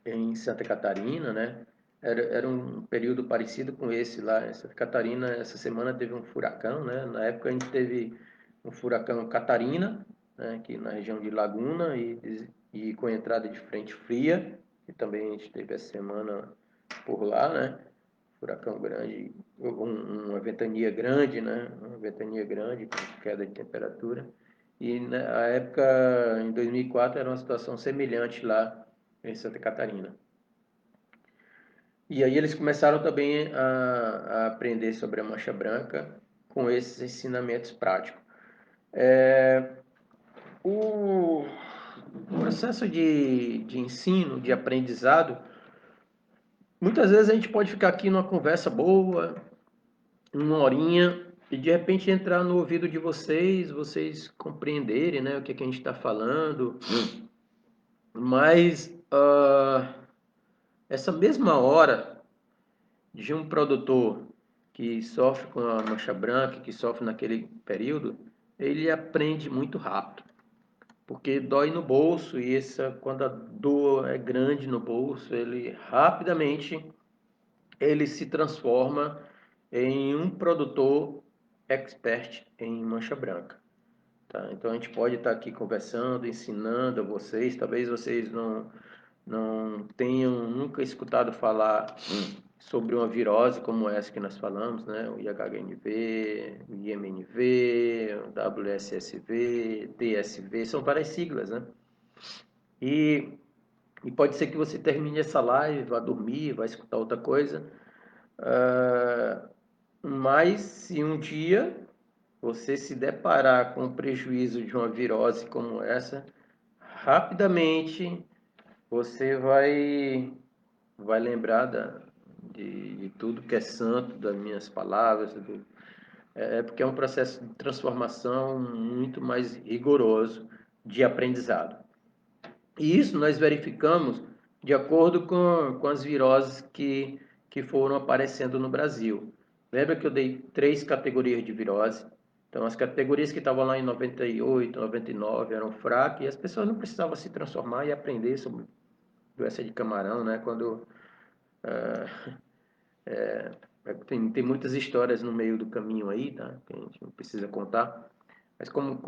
em Santa Catarina, né? Era um período parecido com esse lá. Em Santa Catarina, essa semana teve um furacão, né? Na época a gente teve um furacão Catarina, né? Aqui na região de Laguna e com entrada de frente fria, que também a gente teve essa semana por lá, né? furacão grande, uma ventania grande, né? Uma ventania grande com queda de temperatura. E na época, em 2004, era uma situação semelhante lá em Santa Catarina. E aí eles começaram também a aprender sobre a mancha branca com esses ensinamentos práticos. O processo de ensino, de aprendizado, muitas vezes a gente pode ficar aqui numa conversa boa, uma horinha, e de repente entrar no ouvido de vocês compreenderem, né, o que, é que a gente está falando. Mas essa mesma hora de um produtor que sofre com a mancha branca, que sofre naquele período, ele aprende muito rápido, porque dói no bolso e quando a dor é grande no bolso, ele rapidamente ele se transforma em um produtor expert em mancha branca. Tá? Então a gente pode estar aqui conversando, ensinando a vocês, talvez vocês não tenham nunca escutado falar sobre uma virose como essa que nós falamos, né? O IHNV, o IMNV, o WSSV, TSV, são várias siglas, né? E, e pode ser que você termine essa live, vá dormir, vá escutar outra coisa, mas se um dia você se deparar com o prejuízo de uma virose como essa, rapidamente você vai lembrar de tudo que é santo, das minhas palavras. Porque é um processo de transformação muito mais rigoroso de aprendizado. E isso nós verificamos de acordo com as viroses que foram aparecendo no Brasil. Lembra que eu dei 3 categorias de virose? Então, as categorias que estavam lá em 98, 99 eram fracas e as pessoas não precisavam se transformar e aprender sobre doença de camarão, né? Quando tem muitas histórias no meio do caminho aí, tá? Que a gente não precisa contar. Mas como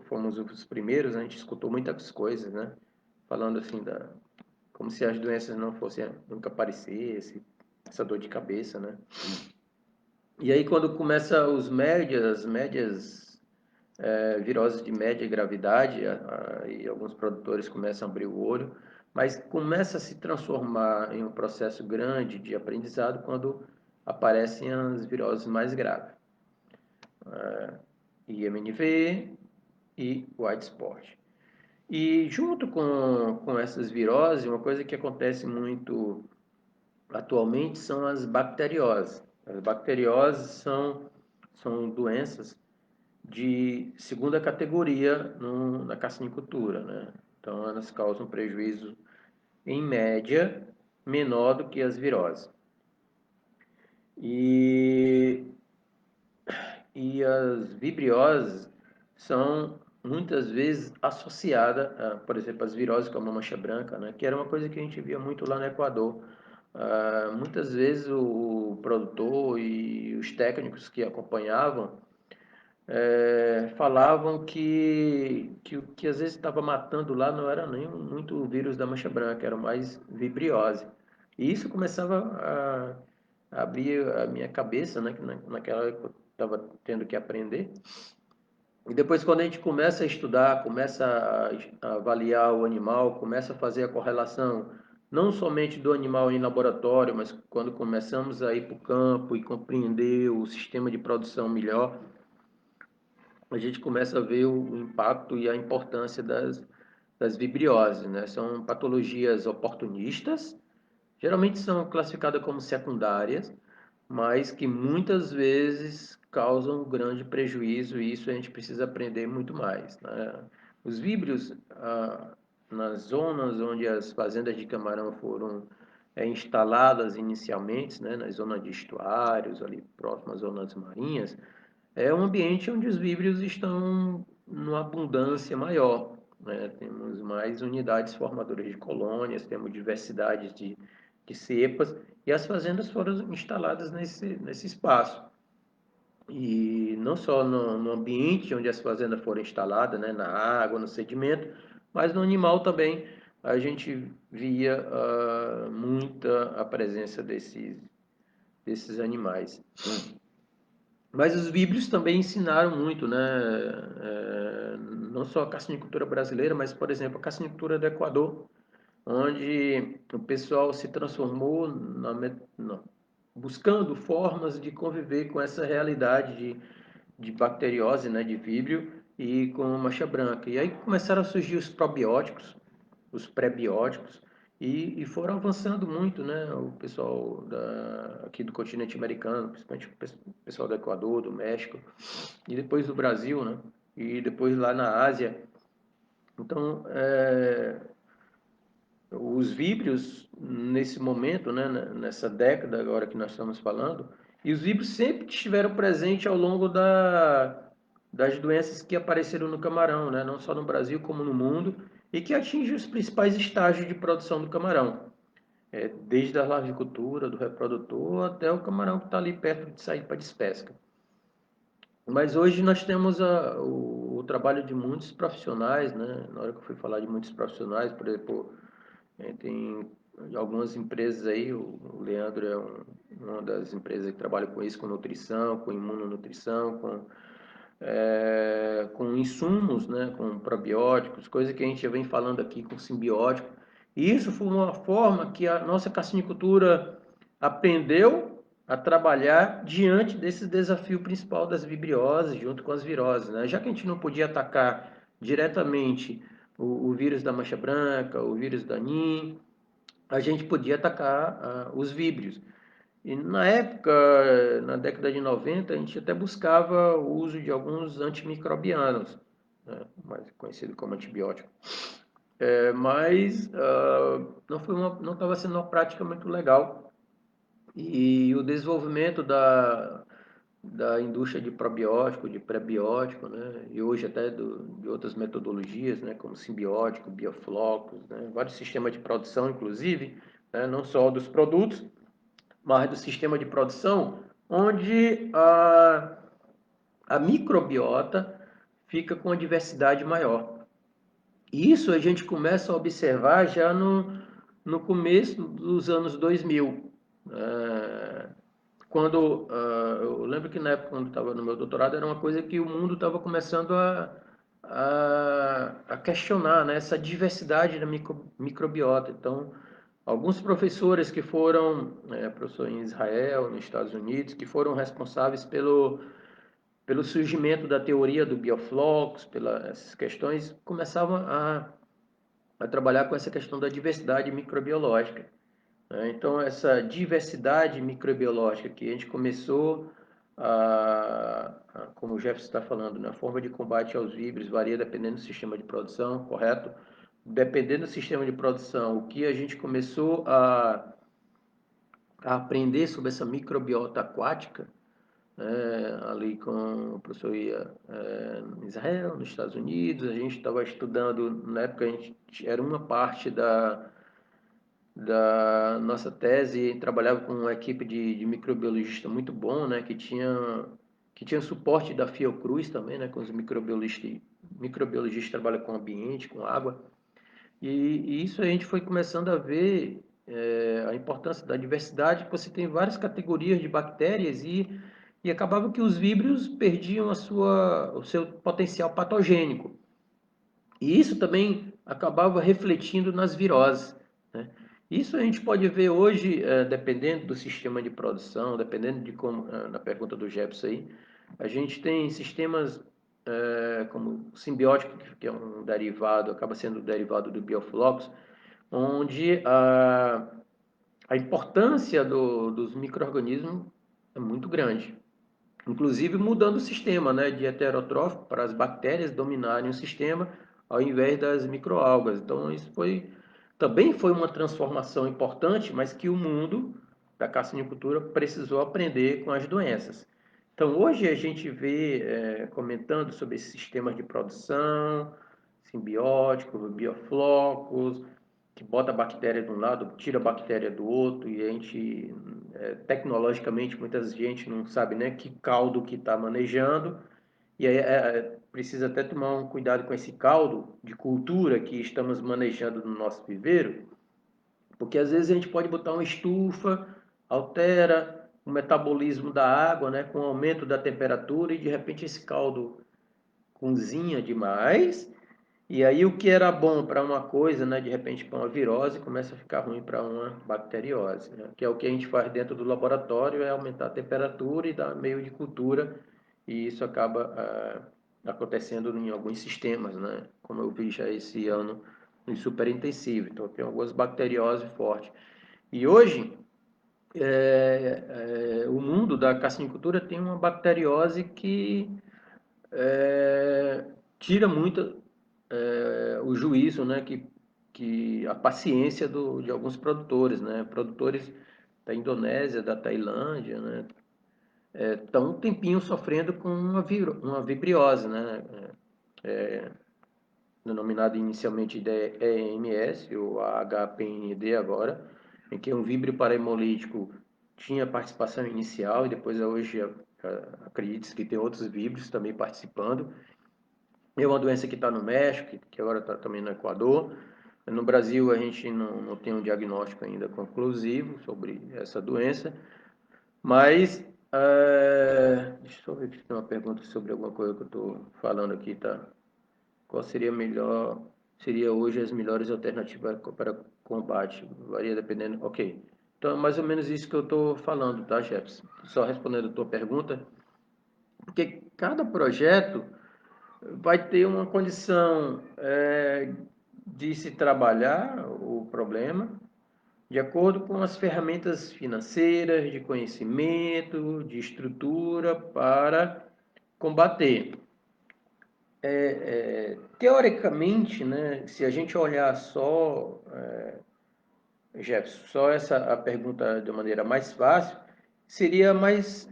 fomos os primeiros, a gente escutou muitas coisas, né? Falando assim como se as doenças não fossem nunca aparecesse, essa dor de cabeça, né? E aí quando começa as médias viroses de média gravidade, e alguns produtores começam a abrir o olho, mas começa a se transformar em um processo grande de aprendizado quando aparecem as viroses mais graves. IMNV e White Spot. E junto com essas viroses, uma coisa que acontece muito atualmente são as bacterioses. As bacterioses são doenças de segunda categoria na carcinicultura, né? Então, elas causam prejuízo, em média, menor do que as viroses. E as vibrioses são muitas vezes associadas, por exemplo, às viroses como a mancha branca, né? Que era uma coisa que a gente via muito lá no Equador. Muitas vezes o produtor e os técnicos que acompanhavam falavam que o que às vezes estava matando lá não era nem muito o vírus da mancha branca, era mais vibriose. E isso começava a abrir a minha cabeça, né, que naquela época eu estava tendo que aprender. E depois, quando a gente começa a estudar, começa a avaliar o animal, começa a fazer a correlação, não somente do animal em laboratório, mas quando começamos a ir para o campo e compreender o sistema de produção melhor, a gente começa a ver o impacto e a importância das vibrioses, né? São patologias oportunistas, geralmente são classificadas como secundárias, mas que muitas vezes causam grande prejuízo e isso a gente precisa aprender muito mais, né? Os víbrios, nas zonas onde as fazendas de camarão foram instaladas inicialmente, né, nas zonas de estuários, ali próximas às zonas marinhas, é um ambiente onde os víbrios estão numa abundância maior, né? Temos mais unidades formadoras de colônias, temos diversidade de cepas, e as fazendas foram instaladas nesse espaço. E não só no ambiente onde as fazendas foram instaladas, né, na água, no sedimento, mas no animal também a gente via muita a presença desses animais. Mas os víbrios também ensinaram muito, né? Não só a carcinicultura brasileira, mas, por exemplo, a carcinicultura do Equador, onde o pessoal se transformou buscando formas de conviver com essa realidade de bacteriose, né, de víbrio e com mancha branca. E aí começaram a surgir os probióticos, os pré-bióticos, e foram avançando muito, né? O pessoal aqui do continente americano, principalmente o pessoal do Equador, do México, e depois do Brasil, né? E depois lá na Ásia. Então, os víbrios, nesse momento, né, nessa década agora que nós estamos falando, e os víbrios sempre estiveram presentes ao longo das doenças que apareceram no camarão, né, não só no Brasil como no mundo, e que atingem os principais estágios de produção do camarão, desde a larvicultura, do reprodutor, até o camarão que está ali perto de sair para despesca. Mas hoje nós temos o trabalho de muitos profissionais, né? Na hora que eu fui falar de muitos profissionais, por exemplo, tem algumas empresas aí, o Leandro é uma das empresas que trabalha com isso, com nutrição, com imunonutrição, com insumos, né, com probióticos, coisa que a gente já vem falando aqui com simbiótico. E isso foi uma forma que a nossa carcinicultura aprendeu a trabalhar diante desse desafio principal das vibrioses, junto com as viroses, né? Já que a gente não podia atacar diretamente o vírus da mancha branca, o vírus da NIM, a gente podia atacar os víbrios. E na época, na década de 90, a gente até buscava o uso de alguns antimicrobianos, né, mais conhecido como antibiótico. Mas não estava sendo uma prática muito legal. E o desenvolvimento da indústria de probiótico, de prebiótico, né, e hoje até de outras metodologias, né, como simbiótico, bioflocos, né, vários sistemas de produção, inclusive, né, não só dos produtos, mas do sistema de produção, onde a microbiota fica com uma diversidade maior. E isso a gente começa a observar já no começo dos anos 2000. Quando eu lembro que na época, quando estava no meu doutorado, era uma coisa que o mundo estava começando a questionar, né, essa diversidade da microbiota. Então, alguns professores que foram, professor em Israel, nos Estados Unidos, que foram responsáveis pelo surgimento da teoria do bioflux, pelas questões, começavam a trabalhar com essa questão da diversidade microbiológica, né? Então, essa diversidade microbiológica que a gente começou como o Jefferson está falando, né? A forma de combate aos vírios varia dependendo do sistema de produção, correto? Dependendo do sistema de produção, o que a gente começou a aprender sobre essa microbiota aquática, ali com o professor ia em Israel, nos Estados Unidos, a gente estava estudando, na época a gente era uma parte da nossa tese, trabalhava com uma equipe de microbiologista muito bom, né, que tinha suporte da Fiocruz também, né, com os microbiologistas que trabalham com ambiente, com água, e isso a gente foi começando a ver a importância da diversidade, que você tem várias categorias de bactérias e acabava que os víbrios perdiam o seu potencial patogênico. E isso também acabava refletindo nas viroses, né? Isso a gente pode ver hoje, dependendo do sistema de produção, dependendo de como, na pergunta do Jefferson aí, a gente tem sistemas como o simbiótico, que é um derivado, acaba sendo um derivado do bioflux, onde a importância dos micro-organismos é muito grande. Inclusive mudando o sistema, né, de heterotrófico para as bactérias dominarem o sistema ao invés das microalgas. Então isso também foi uma transformação importante, mas que o mundo da carcinicultura precisou aprender com as doenças. Então hoje a gente vê comentando sobre esses sistemas de produção, simbióticos, bioflocos, que bota a bactéria de um lado, tira a bactéria do outro, e a gente, tecnologicamente, muita gente não sabe, né, que caldo que está manejando, e aí precisa até tomar um cuidado com esse caldo de cultura que estamos manejando no nosso viveiro, porque às vezes a gente pode botar uma estufa, altera, o metabolismo da água, né, com o aumento da temperatura, e de repente esse caldo cozinha demais, e aí o que era bom para uma coisa, né, de repente para uma virose, começa a ficar ruim para uma bacteriose, né, que é o que a gente faz dentro do laboratório, é aumentar a temperatura e dar meio de cultura, e isso acaba acontecendo em alguns sistemas, né, como eu vi já esse ano no superintensivo. Então tem algumas bacterioses fortes. E hoje o mundo da cassinicultura tem uma bacteriose que tira muito o juízo, né, que a paciência de alguns produtores, né, produtores da Indonésia, da Tailândia, né, estão um tempinho sofrendo com uma vibriose, né, denominada inicialmente de EMS, ou HPND agora, em que um vibrio parahemolítico tinha participação inicial e depois hoje acredita-se que tem outros víbrios também participando. É uma doença que está no México, que agora está também no Equador. No Brasil a gente não tem um diagnóstico ainda conclusivo sobre essa doença, mas deixa eu ver se tem uma pergunta sobre alguma coisa que eu estou falando aqui, tá? Qual seria melhor, seria hoje as melhores alternativas para combate? Varia dependendo. Ok. Então é mais ou menos isso que eu estou falando, tá, Jefferson? Só respondendo a tua pergunta, porque cada projeto vai ter uma condição de se trabalhar o problema de acordo com as ferramentas financeiras, de conhecimento, de estrutura para combater. Teoricamente, né, se a gente olhar só, Jefferson, só a pergunta de maneira mais fácil, seria mais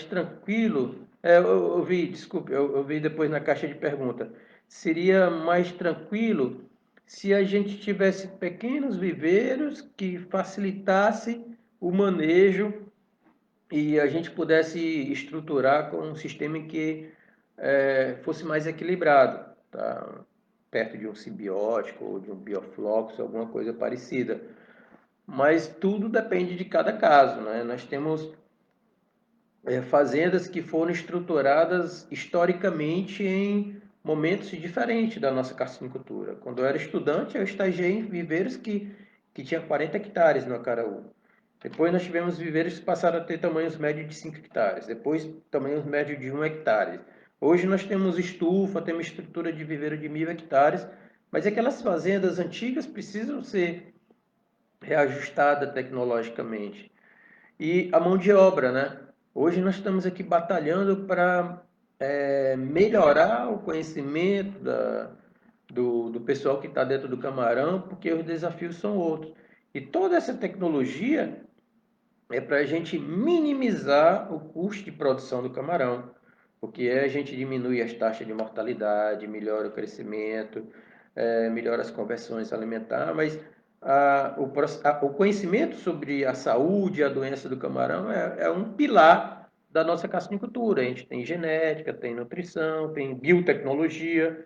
tranquilo. Eu vi, desculpe, eu vi depois na caixa de pergunta. Seria mais tranquilo se a gente tivesse pequenos viveiros que facilitasse o manejo e a gente pudesse estruturar com um sistema em que fosse mais equilibrado, tá? Perto de um simbiótico ou de um bioflox, alguma coisa parecida. Mas tudo depende de cada caso, né? Nós temos fazendas que foram estruturadas historicamente em momentos diferentes da nossa carcinicultura. Quando eu era estudante, eu estagiei em viveiros que tinha 40 hectares no Acaraú. Depois nós tivemos viveiros que passaram a ter tamanhos médios de 5 hectares. Depois, tamanhos médios de 1 hectare. Hoje nós temos estufa, temos estrutura de viveiro de 1.000 hectares, mas aquelas fazendas antigas precisam ser reajustadas tecnologicamente. E a mão de obra, né? Hoje nós estamos aqui batalhando para melhorar o conhecimento do pessoal que está dentro do camarão, porque os desafios são outros. E toda essa tecnologia é para a gente minimizar o custo de produção do camarão, porque a gente diminui as taxas de mortalidade, melhora o crescimento, melhora as conversões alimentares, mas o conhecimento sobre a saúde e a doença do camarão é um pilar da nossa cassinicultura. A gente tem genética, tem nutrição, tem biotecnologia,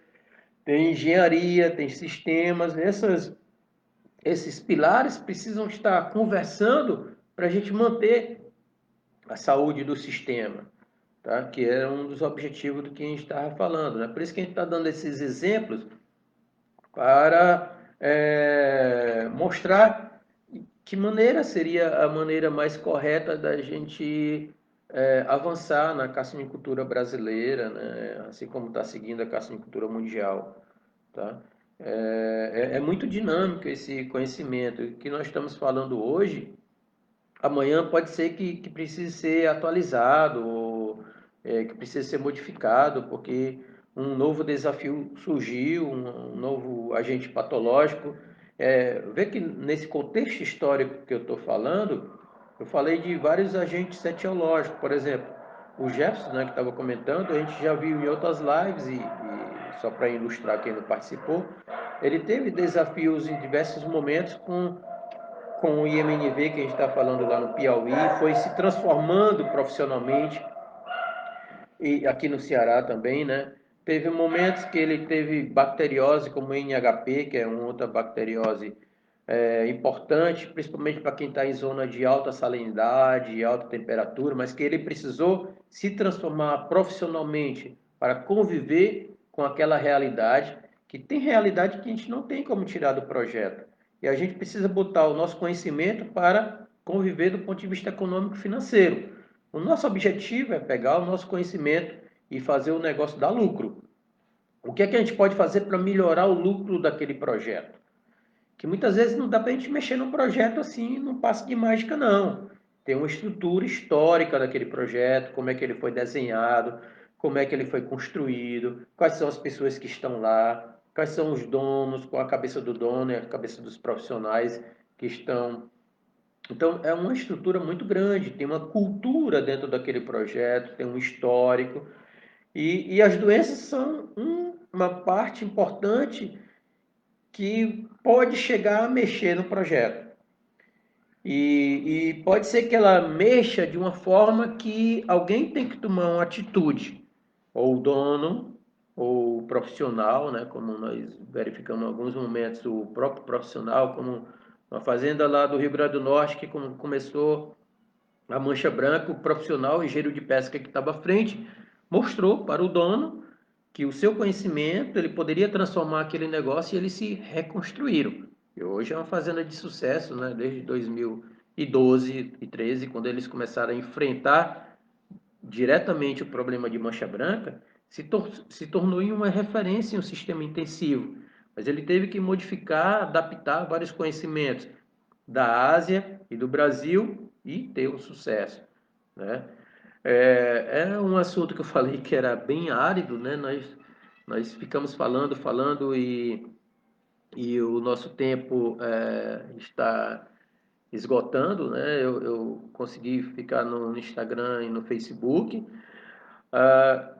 tem engenharia, tem sistemas. Esses pilares precisam estar conversando para a gente manter a saúde do sistema, tá? Que é um dos objetivos do que a gente estava falando. Né? Por isso que a gente está dando esses exemplos para mostrar que maneira seria a maneira mais correta da gente avançar na cassinicultura brasileira, né? Assim como está seguindo a cassinicultura mundial. Tá? É muito dinâmico esse conhecimento. O que nós estamos falando hoje, amanhã pode ser que precise ser atualizado, ou que precise ser modificado, porque um novo desafio surgiu, um novo agente patológico. Vê que nesse contexto histórico que eu estou falando, eu falei de vários agentes etiológicos, por exemplo, o Jefferson, né, que estava comentando, a gente já viu em outras lives, e só para ilustrar quem não participou, ele teve desafios em diversos momentos com o IMNV, que a gente está falando lá no Piauí, foi se transformando profissionalmente, e aqui no Ceará também, né? Teve momentos que ele teve bacteriose como NHP, que é uma outra bacteriose importante, principalmente para quem está em zona de alta salinidade, alta temperatura, mas que ele precisou se transformar profissionalmente para conviver com aquela realidade, que tem realidade que a gente não tem como tirar do projeto. E a gente precisa botar o nosso conhecimento para conviver do ponto de vista econômico e financeiro. O nosso objetivo é pegar o nosso conhecimento e fazer o negócio dar lucro. O que é que a gente pode fazer para melhorar o lucro daquele projeto? Que muitas vezes não dá para a gente mexer num projeto assim, num passe de mágica, não. Tem uma estrutura histórica daquele projeto, como é que ele foi desenhado, como é que ele foi construído, quais são as pessoas que estão lá, quais são os donos, qual a cabeça do dono e a cabeça dos profissionais que estão. Então, é uma estrutura muito grande, tem uma cultura dentro daquele projeto, tem um histórico, e as doenças são uma parte importante que pode chegar a mexer no projeto. E pode ser que ela mexa de uma forma que alguém tem que tomar uma atitude, ou o dono, ou o profissional, né? Como nós verificamos em alguns momentos, o próprio profissional, como uma fazenda lá do Rio Grande do Norte, que começou a mancha branca, o profissional, o engenheiro de pesca que estava à frente, mostrou para o dono que o seu conhecimento ele poderia transformar aquele negócio e eles se reconstruíram. E hoje é uma fazenda de sucesso, né? Desde 2012 e 13, quando eles começaram a enfrentar diretamente o problema de mancha branca, se tornou em uma referência em um sistema intensivo. Mas ele teve que modificar, adaptar vários conhecimentos da Ásia e do Brasil e ter um sucesso, né? É um assunto que eu falei que era bem árido, né? Nós ficamos falando e o nosso tempo está esgotando, né? Eu consegui ficar no Instagram e no Facebook.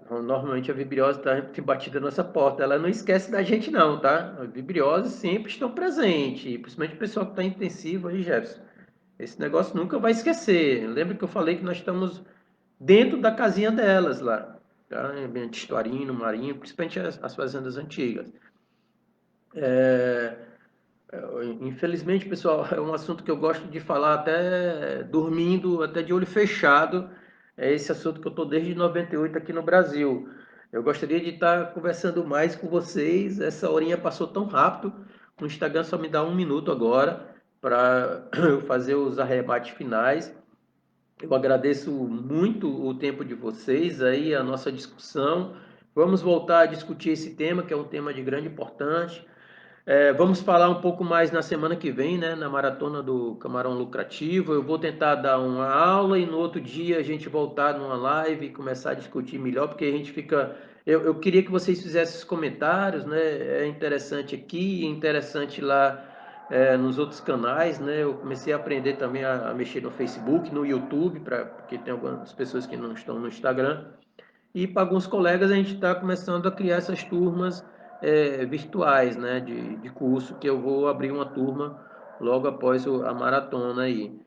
Normalmente a vibriose está batida na nossa porta. Ela não esquece da gente, não, tá? As vibrioses sempre estão presentes, principalmente o pessoal que está intensivo aí, Jefferson. Esse negócio nunca vai esquecer. Lembra que eu falei que nós estamos dentro da casinha delas lá, tá? Ambiente historino, marinho, principalmente as fazendas antigas. É, Infelizmente, pessoal, é um assunto que eu gosto de falar até dormindo, até de olho fechado. É esse assunto que eu estou desde 98 aqui no Brasil. Eu gostaria de estar conversando mais com vocês. Essa horinha passou tão rápido. O Instagram só me dá um minuto agora para eu fazer os arremates finais. Eu agradeço muito o tempo de vocês aí, a nossa discussão. Vamos voltar a discutir esse tema, que é um tema de grande importância. Vamos falar um pouco mais na semana que vem, né, na maratona do Camarão Lucrativo. Eu vou tentar dar uma aula e no outro dia a gente voltar numa live e começar a discutir melhor, porque a gente fica. Eu queria que vocês fizessem os comentários, né? É interessante aqui, é interessante lá nos outros canais, né? Eu comecei a aprender também a mexer no Facebook, no YouTube, porque tem algumas pessoas que não estão no Instagram. E para alguns colegas a gente está começando a criar essas turmas virtuais, né, de curso, que eu vou abrir uma turma logo após a maratona aí.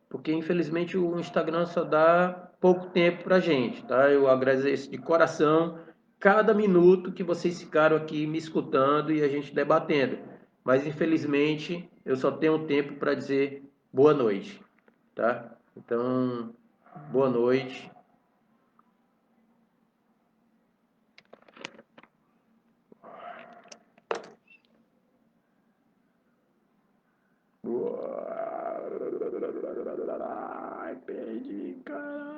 Porque infelizmente o Instagram só dá pouco tempo para a gente, tá? Eu agradeço de coração cada minuto que vocês ficaram aqui me escutando e a gente debatendo. Mas infelizmente eu só tenho tempo para dizer boa noite, tá? Então, boa noite. Ai, perdi, cara.